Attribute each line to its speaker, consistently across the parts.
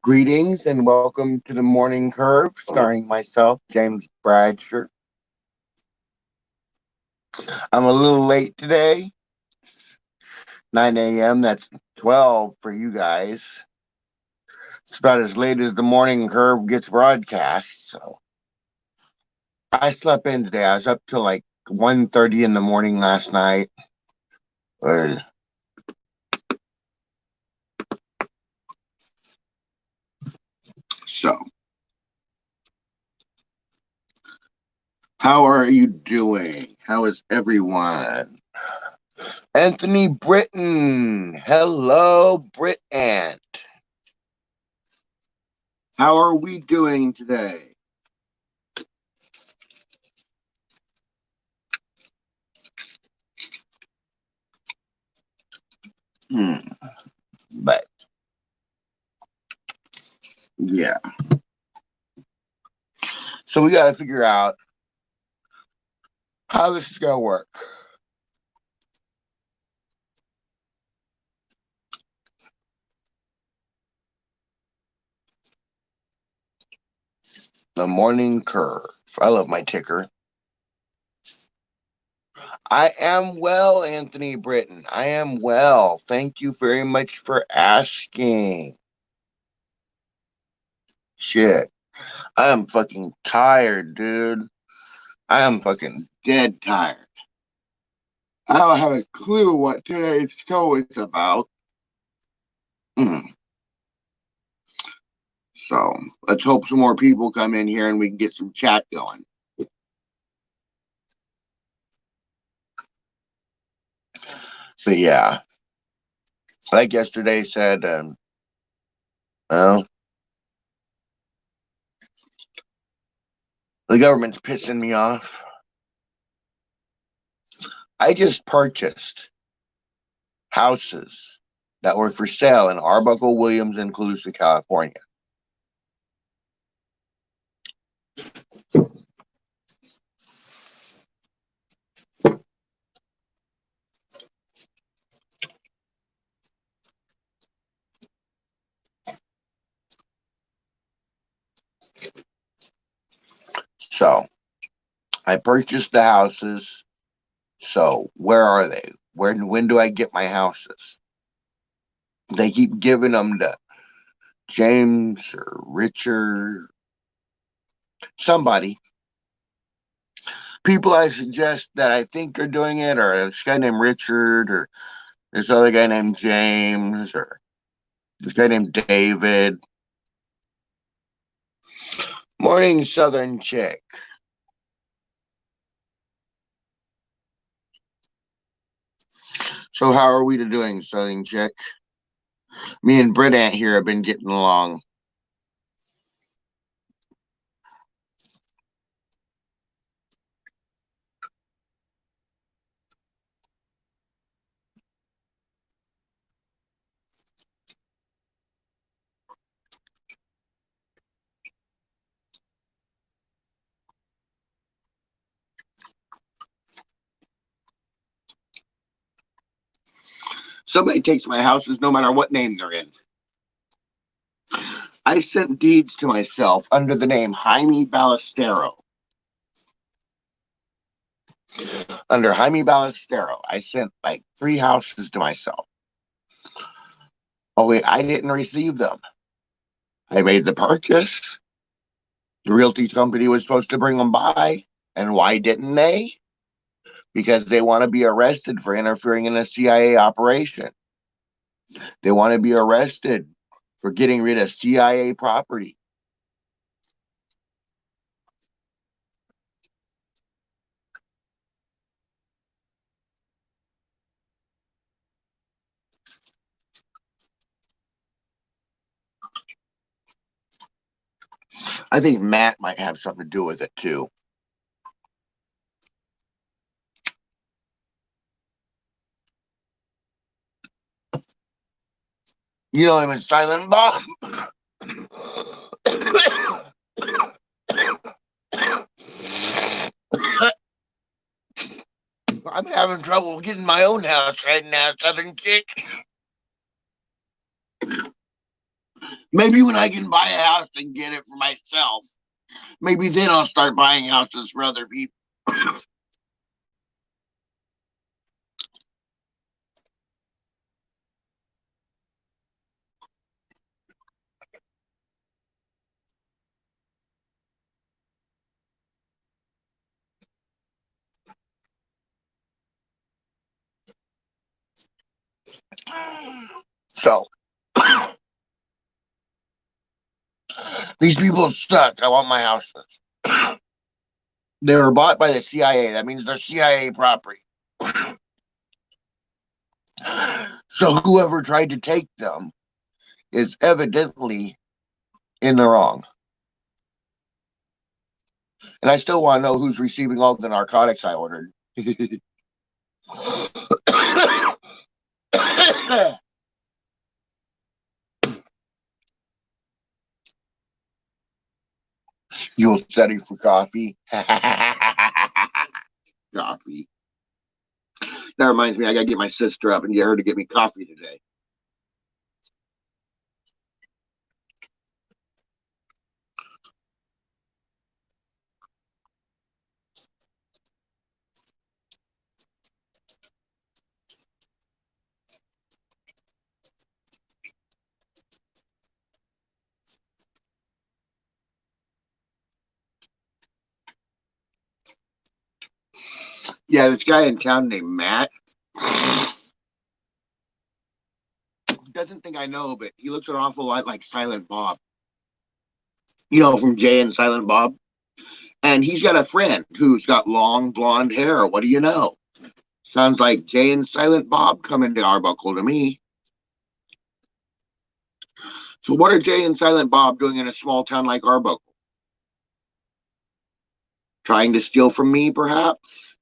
Speaker 1: Greetings and welcome to the Morning Curve, starring myself, James Bradsher. I'm a little late today, 9 a.m. That's 12 for you guys. It's about as late as the Morning Curve gets broadcast. So I slept in today. I was up till like 1:30 in the morning last night. Uh, So, how are you doing? How is everyone? Anthony Britton. Hello, Brit Ant. How are we doing today? But yeah, so we got to figure out how this is going to work. The Morning Curve. I love my ticker. I am well, Anthony Britton. I am well. Thank you very much for asking. Shit. I am fucking tired, dude. I am fucking dead tired. I don't have a clue what today's show is about. So let's hope some more people come in here and we can get some chat going. But yeah, like yesterday said, well, the government's pissing me off. I just purchased houses that were for sale in Arbuckle, Williams, and Colusa, California. So I purchased the houses. So where are they? When do I get my houses? They keep giving them to James or Richard, somebody. People I suggest that I think are doing it are this guy named Richard or this other guy named James or this guy named David. Morning, Southern Chick. So how are we doing, Southern Chick? Me and Brit Ant here have been getting along. Somebody takes my houses no matter what name they're in. I sent deeds to myself under the name Jaime Ballestero. Under Jaime Ballestero, I sent like 3 houses to myself. Only I didn't receive them. I made the purchase. The realty company was supposed to bring them by. And why didn't they? Because they want to be arrested for interfering in a CIA operation. They want to be arrested for getting rid of CIA property. I think Matt might have something to do with it too. You know him as Silent Bob. I'm having trouble getting my own house right now, Southern Chick. Maybe when I can buy a house and get it for myself, maybe then I'll start buying houses for other people. So these people suck. I want my houses. They were bought by the CIA. That means they're CIA property. So whoever tried to take them is evidently in the wrong. And I still want to know who's receiving all the narcotics I ordered. You'll setting for coffee. Coffee. That reminds me, I gotta get my sister up and get her to get me coffee today. Yeah, this guy in town named Matt doesn't think I know, but he looks an awful lot like Silent Bob. You know, from Jay and Silent Bob. And he's got a friend who's got long blonde hair. What do you know? Sounds like Jay and Silent Bob coming to Arbuckle to me. So what are Jay and Silent Bob doing in a small town like Arbuckle? Trying to steal from me, perhaps?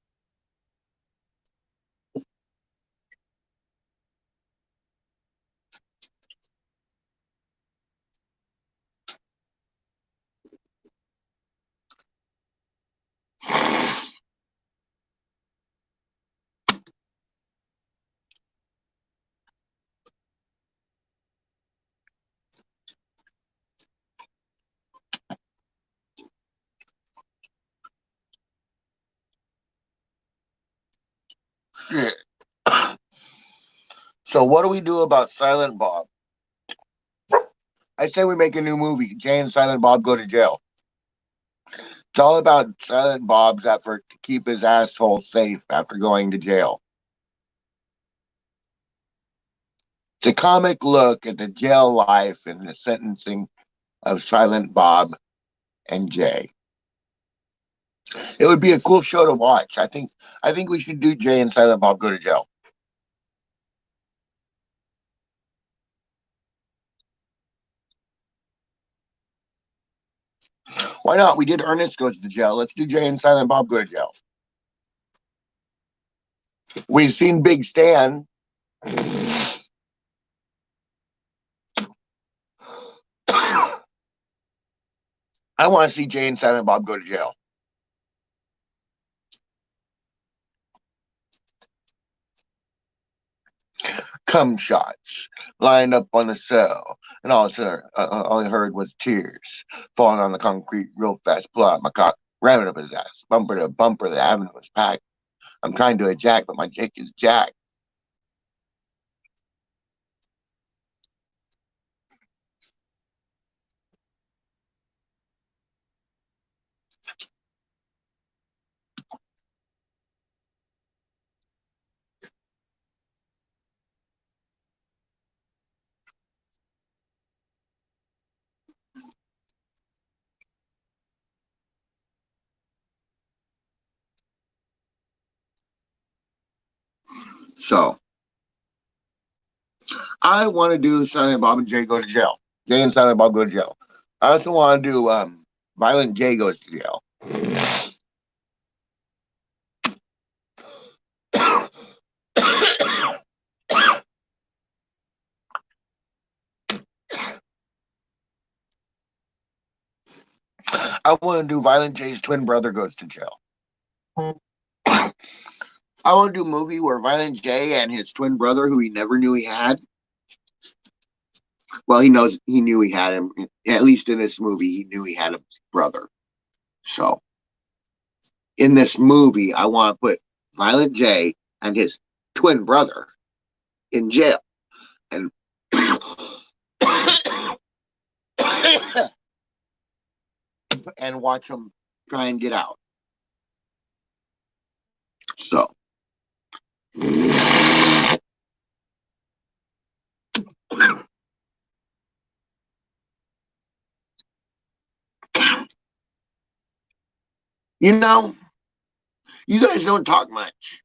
Speaker 1: Shit. So what do we do about Silent Bob? I say we make a new movie. Jay and Silent Bob go to jail. It's all about Silent Bob's effort to keep his asshole safe after going to jail. It's a comic look at the jail life and the sentencing of Silent Bob and Jay. It would be a cool show to watch. I think we should do Jay and Silent Bob go to jail. Why not? We did Ernest goes to jail. Let's do Jay and Silent Bob go to jail. We've seen Big Stan. I want to see Jay and Silent Bob go to jail. Cum shots lined up on the cell, and all I heard was tears falling on the concrete real fast. Pull out my cock, ram it up his ass, bumper to bumper. The avenue was packed. I'm trying to eject, but my dick is jacked. So I want to do Silent Bob and Jay go to jail. Jay and Silent Bob go to jail. I also want to do Violent Jay goes to jail. I want to do Violent Jay's twin brother goes to jail. I want to do a movie where Violent J and his twin brother, who he never knew he had, Well, he knew he had him. At least in this movie, he knew he had a brother. So in this movie, I want to put Violent J and his twin brother in jail and and watch him try and get out. So you know, you guys don't talk much.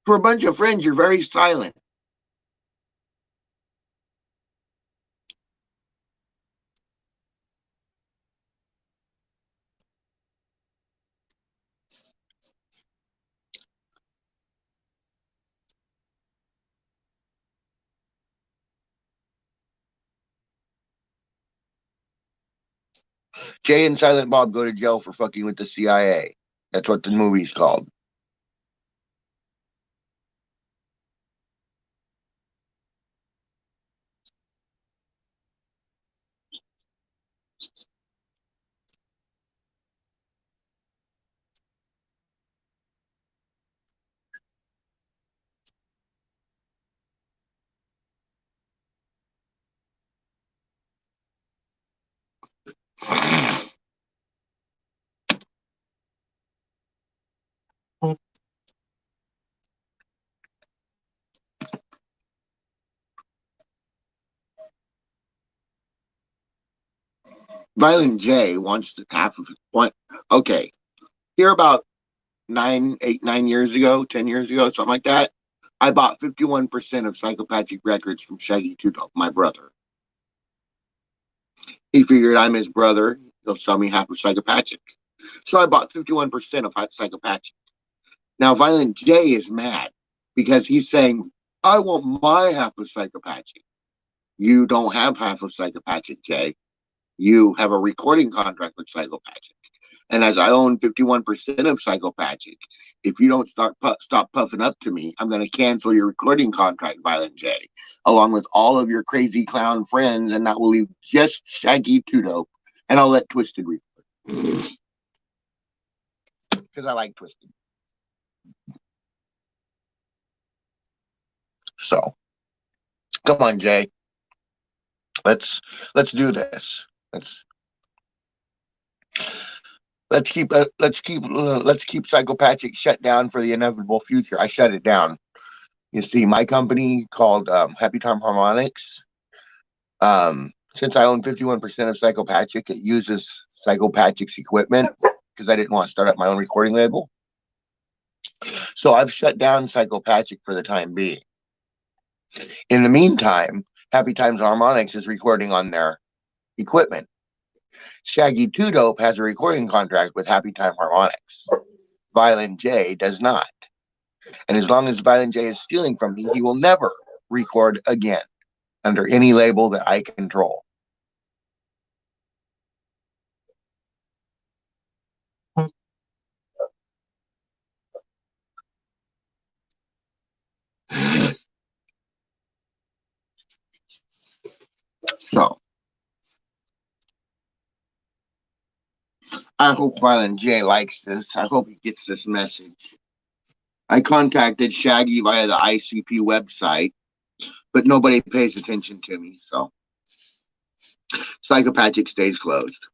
Speaker 1: For a bunch of friends, you're very silent. Jay and Silent Bob go to jail for fucking with the CIA. That's what the movie's called. Violent J wants to half of what? Okay, here about 9 years ago, 10 years ago, something like that. I bought 51% of Psychopathic Records from Shaggy Two Dope, my brother. He figured I'm his brother. He'll sell me half of Psychopathic. So I bought 51% of Psychopathic. Now, Violent J is mad because he's saying, I want my half of Psychopathic. You don't have half of Psychopathic, Jay. You have a recording contract with Psychopathic. And as I own 51% of Psychopathic, if you don't stop puffing up to me, I'm going to cancel your recording contract, Violent J, along with all of your crazy clown friends, and that will leave just Shaggy Two Dope, and I'll let Twisted record. Because I like Twisted. So, come on, Jay. Let's do this. Let's keep Psychopathic shut down for the inevitable future. I shut it down. You see, my company called Happy Time Harmonics. Since I own 51% of Psychopathic, it uses Psychopathic's equipment because I didn't want to start up my own recording label. So I've shut down Psychopathic for the time being. In the meantime, Happy Times Harmonics is recording on their equipment. Shaggy Two Dope has a recording contract with Happy Time Harmonics. Violent J does not. And as long as Violent J is stealing from me, he will never record again under any label that I control. So I hope Violent J likes this. I hope he gets this message. I contacted Shaggy via the ICP website, but nobody pays attention to me. So Psychopathic stays closed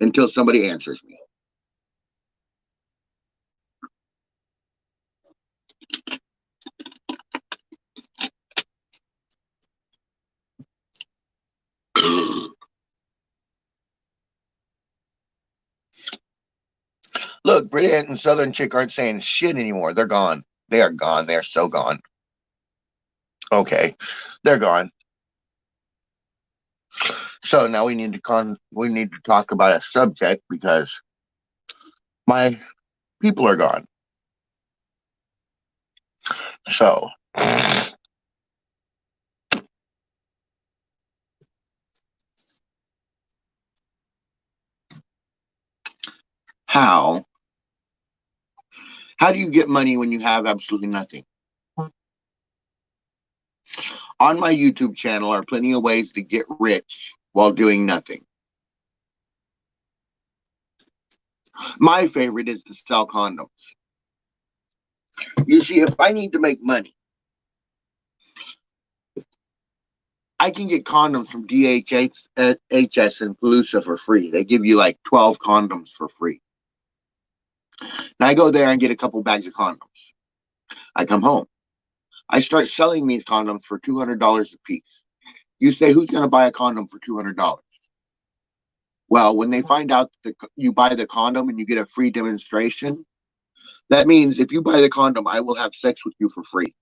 Speaker 1: until somebody answers me. Look, Brit and Southern Chick aren't saying shit anymore. They're gone. They are gone. They are so gone. Okay, they're gone. So now we need to talk about a subject because my people are gone. So how how do you get money when you have absolutely nothing? On my YouTube channel are plenty of ways to get rich while doing nothing. My favorite is to sell condoms. You see, if I need to make money, I can get condoms from DHS and Palooza for free. They give you like 12 condoms for free. And I go there and get a couple bags of condoms. I come home. I start selling these condoms for $200 a piece. You say, who's going to buy a condom for $200? Well, when they find out that you buy the condom and you get a free demonstration, that means if you buy the condom, I will have sex with you for free.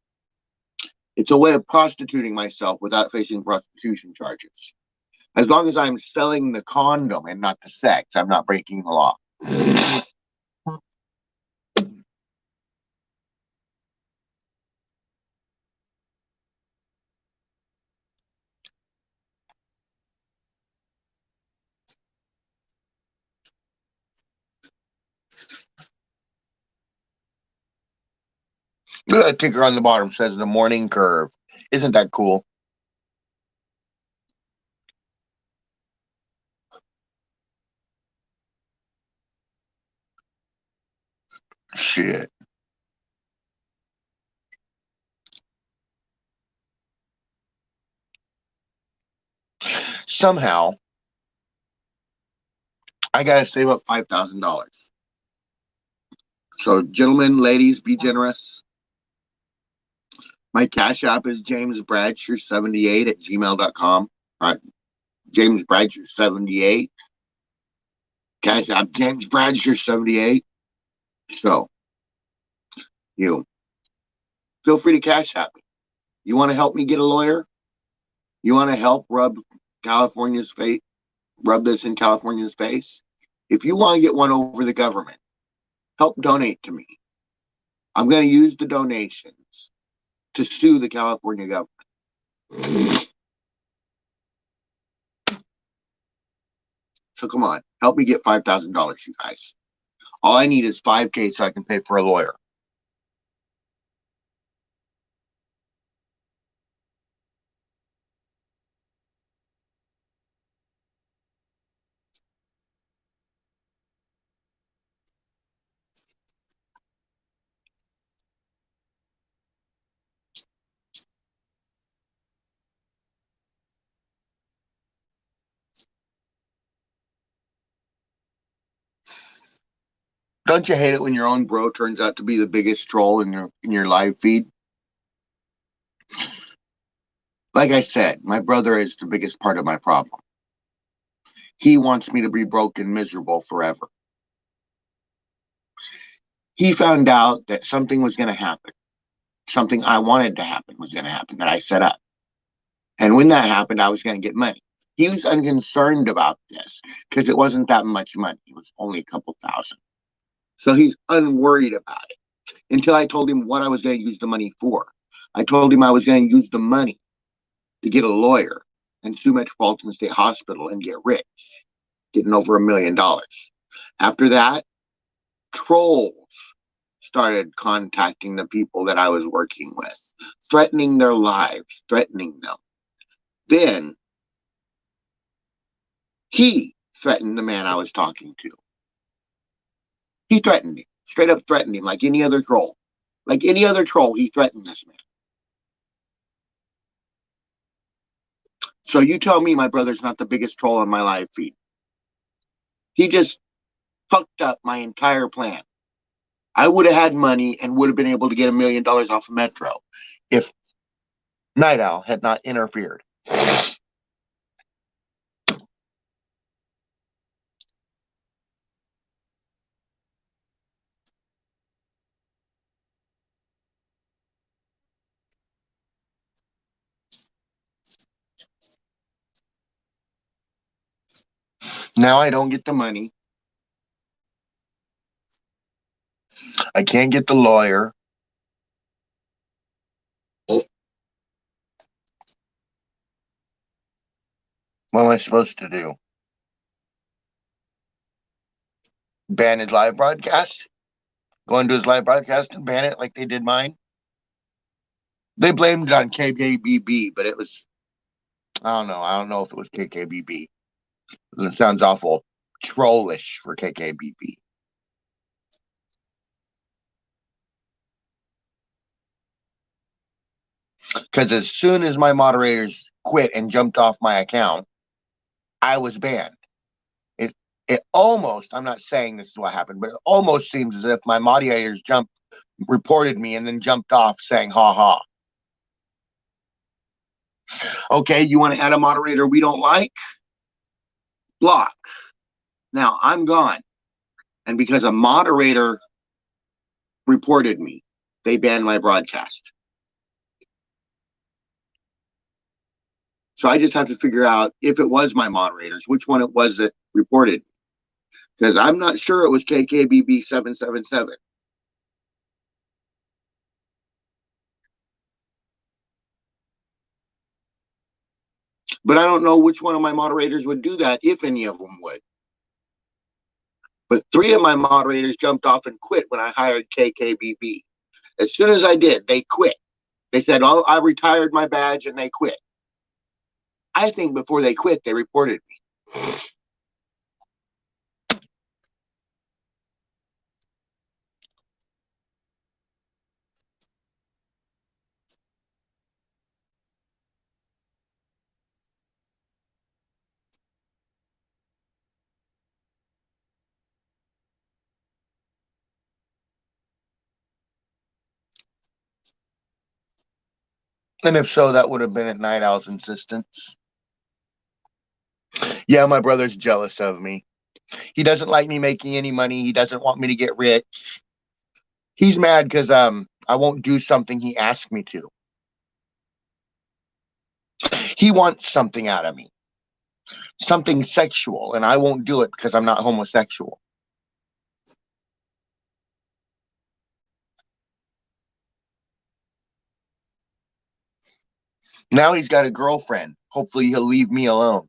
Speaker 1: It's a way of prostituting myself without facing prostitution charges. As long as I'm selling the condom and not the sex, I'm not breaking the law. The ticker on the bottom says the morning curve. Isn't that cool? Shit. Somehow, I got to save up $5,000. So, gentlemen, ladies, be generous. My cash app is James Bradsher 78 at gmail.com. All right. James Bradsher 78. Cash app James Bradsher 78. So, you feel free to cash app me. You want to help me get a lawyer? You want to help rub California's face, rub this in California's face? If you want to get one over the government, help donate to me. I'm going to use the donations to sue the California government. So come on, help me get $5,000, you guys. All I need is $5,000 so I can pay for a lawyer. Don't you hate it when your own bro turns out to be the biggest troll in your live feed? Like I said, my brother is the biggest part of my problem. He wants me to be broke and miserable forever. He found out that something was going to happen. Something I wanted to happen was going to happen that I set up. And when that happened, I was going to get money. He was unconcerned about this because it wasn't that much money. It was only a couple thousand. So he's unworried about it until I told him what I was going to use the money for. I told him I was going to use the money to get a lawyer and sue Metropolitan State Hospital and get rich, getting over $1 million. After that, trolls started contacting the people that I was working with, threatening their lives, threatening them. Then he threatened the man I was talking to. He threatened him, straight up threatened him like any other troll. Like any other troll, he threatened this man. So you tell me my brother's not the biggest troll on my live feed. He just fucked up my entire plan. I would have had money and would have been able to get $1 million off of Metro if Night Owl had not interfered. Now I don't get the money. I can't get the lawyer. What am I supposed to do? Ban his live broadcast? Go into his live broadcast and ban it like they did mine? They blamed it on KKBB, but it was, I don't know. I don't know if it was KKBB. It sounds awful trollish for KKBB. Because as soon as my moderators quit and jumped off my account, I was banned. It almost, I'm not saying this is what happened, but it almost seems as if my moderators reported me and then jumped off saying, ha ha. Okay, you want to add a moderator we don't like? Block. Now I'm gone. And because a moderator reported me, they banned my broadcast. So I just have to figure out if it was my moderators, which one it was that reported. Because I'm not sure it was KKBB 777. But I don't know which one of my moderators would do that, if any of them would. But 3 of my moderators jumped off and quit when I hired KKBB. As soon as I did, they quit. They said, oh, I retired my badge, and they quit. I think before they quit, they reported me. And if so, that would have been at Night Owl's insistence. Yeah, my brother's jealous of me. He doesn't like me making any money. He doesn't want me to get rich. He's mad because I won't do something he asked me to. He wants something out of me, something sexual, and I won't do it because I'm not homosexual. Now he's got a girlfriend. Hopefully he'll leave me alone.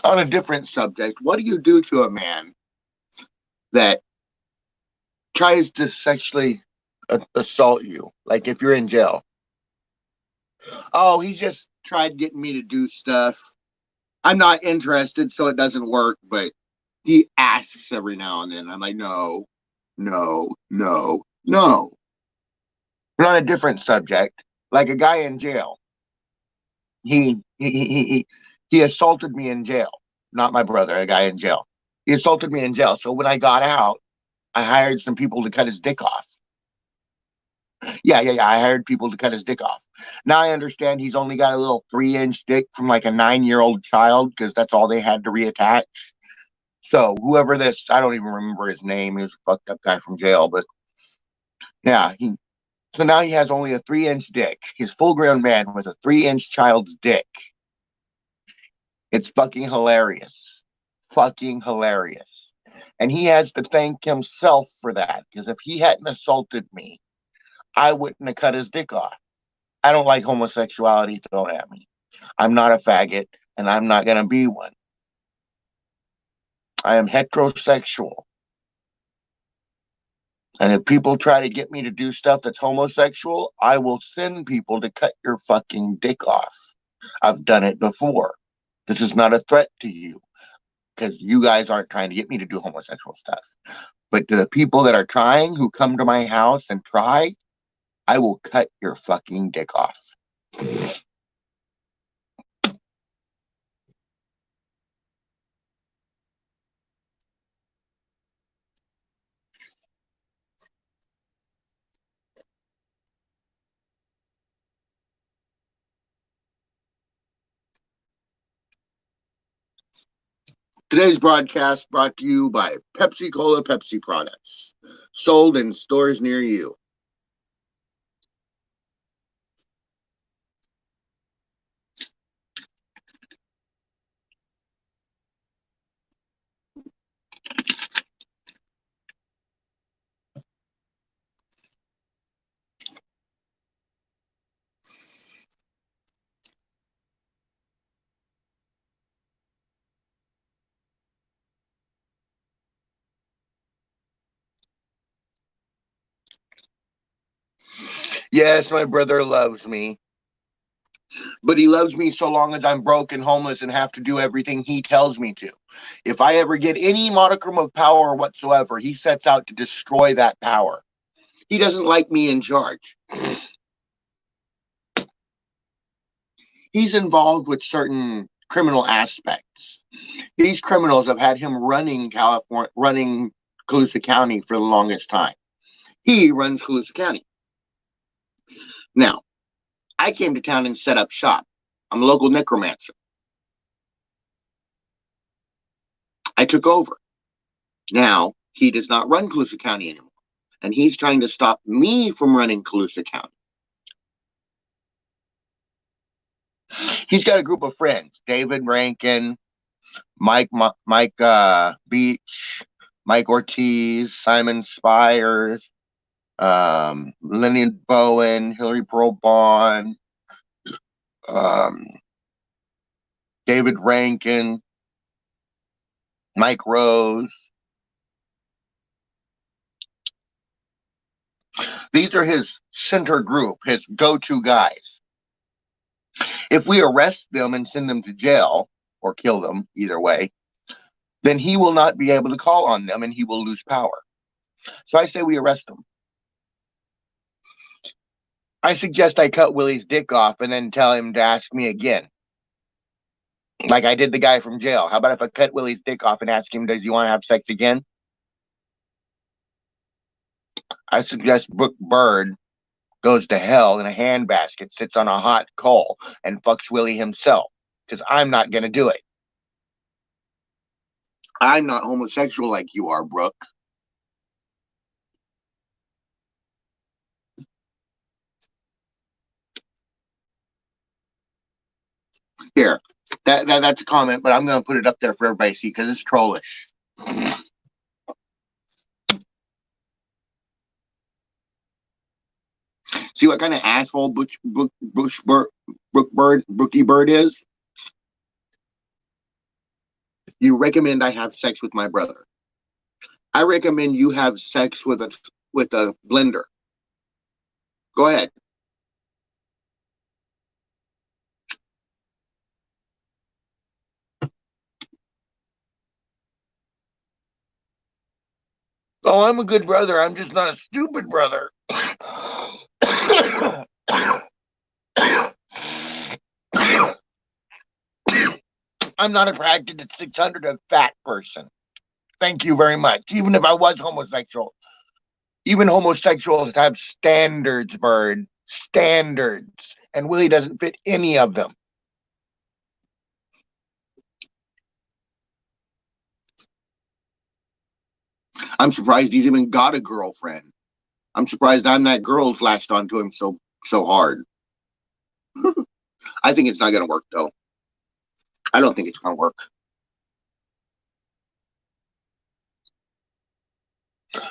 Speaker 1: On a different subject, what do you do to a man that tries to sexually assault you? Like if you're in jail. Oh, he just tried getting me to do stuff. I'm not interested, so it doesn't work, but he asks every now and then. I'm like, no, no, no, no. But on a different subject, like a guy in jail. He assaulted me in jail. Not my brother, a guy in jail. He assaulted me in jail. So when I got out, I hired some people to cut his dick off. Yeah. I hired people to cut his dick off. Now I understand he's only got a little 3-inch dick from like a 9-year-old child because that's all they had to reattach. So whoever this, I don't even remember his name. He was a fucked up guy from jail, but yeah. So now he has only a 3-inch dick. He's a full-grown man with a 3-inch child's dick. It's fucking hilarious. Fucking hilarious. And he has to thank himself for that because if he hadn't assaulted me, I wouldn't have cut his dick off. I don't like homosexuality thrown at me. I'm not a faggot, and I'm not going to be one. I am heterosexual. And if people try to get me to do stuff that's homosexual, I will send people to cut your fucking dick off. I've done it before. This is not a threat to you because you guys aren't trying to get me to do homosexual stuff. But to the people that are trying, who come to my house and try, I will cut your fucking dick off. Today's broadcast brought to you by Pepsi Cola Pepsi products, sold in stores near you. Yes, my brother loves me, but he loves me so long as I'm broke and homeless and have to do everything he tells me to. If I ever get any modicum of power whatsoever, he sets out to destroy that power. He doesn't like me in charge. He's involved with certain criminal aspects. These criminals have had him running Colusa County for the longest time. He runs Colusa County. Now, I came to town and set up shop. I'm a local necromancer. I took over. Now, he does not run Colusa County anymore. And he's trying to stop me from running Colusa County. He's got a group of friends: David Rankin, Mike Beach, Mike Ortiz, Simon Spires, Leonard Bowen, Hillary Pearl Bond, um, David Rankin, Mike Rose. These are his center group, his go-to guys. If we arrest them and send them to jail or kill them, either way, then he will not be able to call on them and he will lose power. So I say we arrest him. I suggest I cut Willie's dick off and then tell him to ask me again, like I did the guy from jail. How about if I cut Willie's dick off and ask him, does he want to have sex again? I suggest Brooke Bird goes to hell in a handbasket, sits on a hot coal, and fucks Willie himself, because I'm not going to do it. I'm not homosexual like you are, Brooke. Here, that's a comment, but I'm going to put it up there for everybody to see because it's trollish. See what kind of asshole Brookie Bird is? You recommend I have sex with my brother. I recommend you have sex with a blender. Go ahead. Oh, I'm a good brother. I'm just not a stupid brother. I'm not attracted to 600 a fat person. Thank you very much. Even if I was homosexual, even homosexuals have standards, Bird. Standards. And Willie doesn't fit any of them. I'm surprised he's even got a girlfriend. I'm surprised I'm that girl's latched onto him so hard. I think it's not going to work, though. I don't think it's going to work.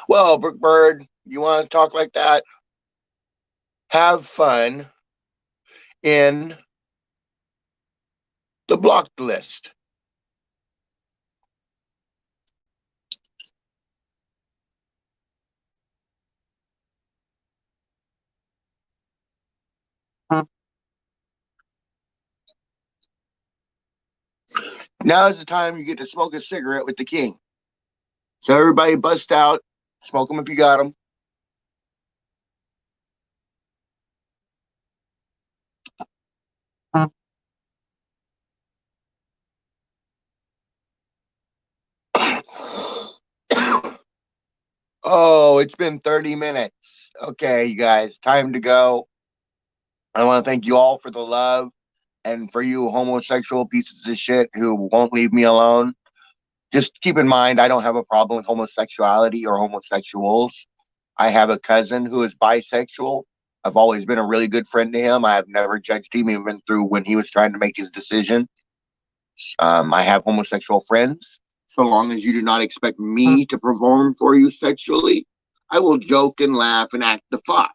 Speaker 1: Well, Brooke Bird, you want to talk like that? Have fun in the blocked list. Now is the time you get to smoke a cigarette with the king. So everybody bust out, smoke them if you got them. Oh, it's been 30 minutes. Okay, you guys, time to go. I want to thank you all for the love and for you homosexual pieces of shit who won't leave me alone. Just keep in mind, I don't have a problem with homosexuality or homosexuals. I have a cousin who is bisexual. I've always been a really good friend to him. I have never judged him, even through when he was trying to make his decision. I have homosexual friends. So long as you do not expect me to perform for you sexually, I will joke and laugh and act the fuck.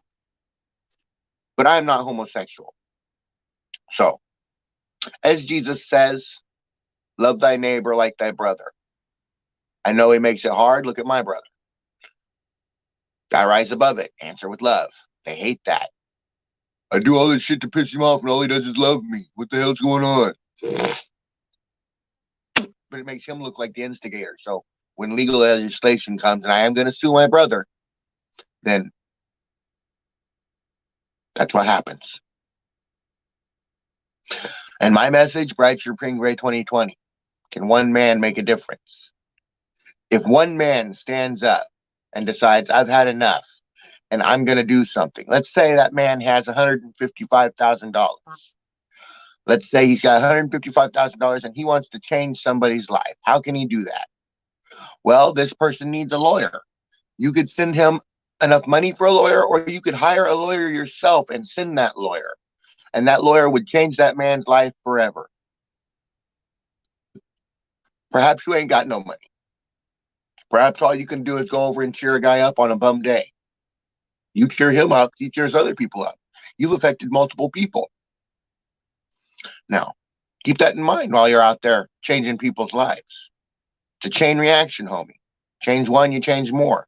Speaker 1: But I'm not homosexual. So, as Jesus says, love thy neighbor like thy brother. I know he makes it hard. Look at my brother. I rise above it. Answer with love. They hate that. I do all this shit to piss him off, and all he does is love me. What the hell's going on? But it makes him look like the instigator. So when legal legislation comes and I am going to sue my brother, then that's what happens. And my message, Bradsher Gray 2020, can one man make a difference? If one man stands up and decides, I've had enough and I'm going to do something. Let's say that man has $155,000. Let's say he's got $155,000 and he wants to change somebody's life. How can he do that? Well, this person needs a lawyer. You could send him enough money for a lawyer, or you could hire a lawyer yourself and send that lawyer. And that lawyer would change that man's life forever. Perhaps you ain't got no money. Perhaps all you can do is go over and cheer a guy up on a bum day. You cheer him up, he cheers other people up. You've affected multiple people. Now, keep that in mind while you're out there changing people's lives. It's a chain reaction, homie. Change one, you change more.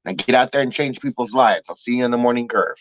Speaker 1: Now get out there and change people's lives. I'll see you in the morning curve.